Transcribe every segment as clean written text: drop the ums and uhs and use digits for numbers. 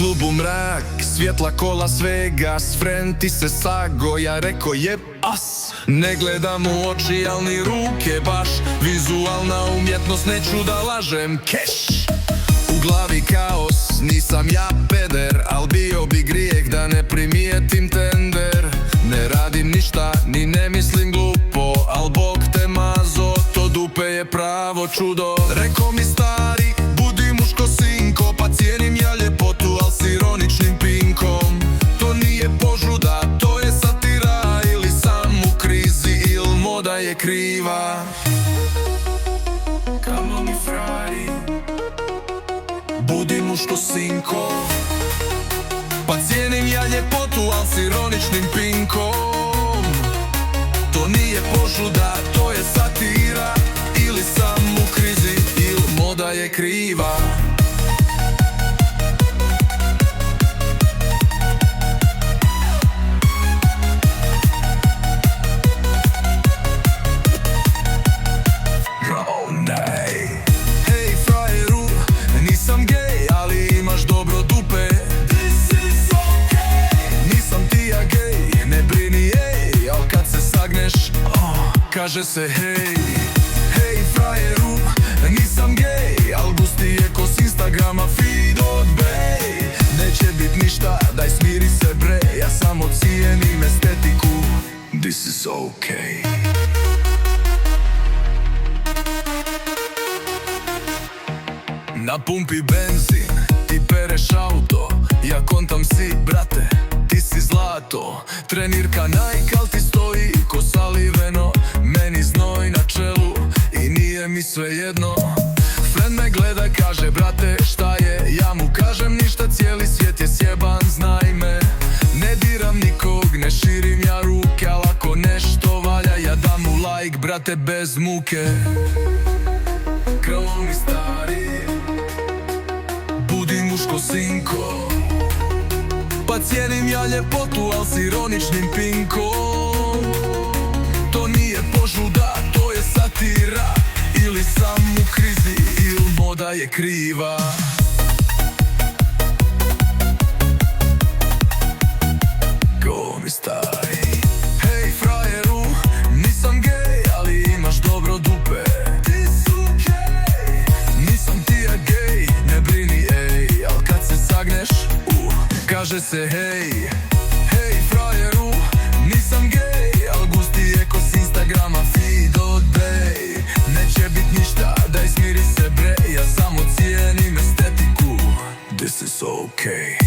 klubu mrak, svjetla kola svega, friend ti se sago, ja reko jeb as. Ne gledam u oči, al ni ruke baš, vizualna umjetnost, neću da lažem, keš. U glavi kaos, nisam ja peder, al bio bi grijeh da ne primijetim tender. Ne radim ništa, ni ne mislim glupo, al Bog te mazo, to dupe je pravo čudo. Reko mi stari, budi muško sinko, pa cijenim ja ljepotu, al s ironičnim pinkom. To nije požuda, to je satira, ili sam u krizi, il moda je kriva. Kamo mi frari, budi muško sinko, pa cijenim ja ljepotu, al s ironičnim pinkom. To nije požuda, to je satira, ili sam u krizi, ili moda je kriva. Hej frajeru, nisam gej, ali imaš dobro dupe. Nisam ti ja gej, ne brini ej, al kad se sagneš, kaže se hej. Hej frajeru, nisam gej, al gusti je ko s Instagrama feed od bej. Neće bit ništa, daj smiri se bre, ja samo cijenim estetiku. This is okay. Na pumpi benzin, ti pereš auto, ja kontam si, brate, ti si zlato. Trenirka Nike, al ti stoji ko saliveno, meni znoj na čelu i nije mi svejedno. Friend me gleda, kaže, brate, šta je? Ja mu kažem ništa, cijeli svijet je sjeban, znaj me. Ne diram nikog, ne širim ja ruke, al ako nešto valja, ja dam mu like, brate, bez muke. Kralo mi stari, budi muško sinko, pa cijenim ja ljepotu, al s ironičnim pinkom. To nije požuda, to je satira, ili sam u krizi, ili moda je kriva. Go mi stari. Hej frajeru, nisam gej, ali imaš dobro dupe. Nisam ti ja gej, ne brini ej, al kad se sagneš, kaže se hej. Hej frajeru, nisam gej, al gusti je ko s Instagrama feed od bej. Neće bit ništa, daj smiri se bre, ja samo cijenim estetiku. This is okay.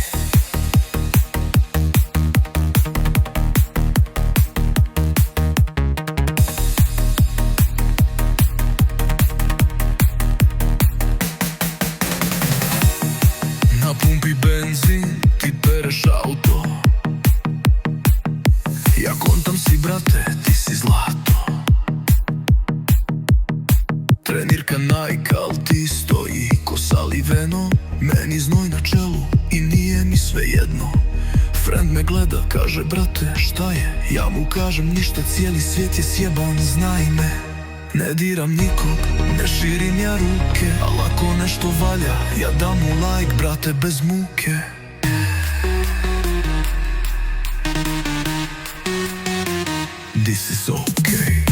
Na pumpi benzin, ti pereš auto, ja kontam si, brate, ti si zlato. Trenirka Nike, al ti stoji ko saliveno, meni znoj na čelu i nije mi svejedno. Friend me gleda, kaže, brate, šta je? Ja mu kažem ništa, cijeli svijet je sjeban, znaj me. Ne diram nikog, ne širim ja ruke, al ako nešto valja, ja dam mu like, brate, bez muke. This is okay.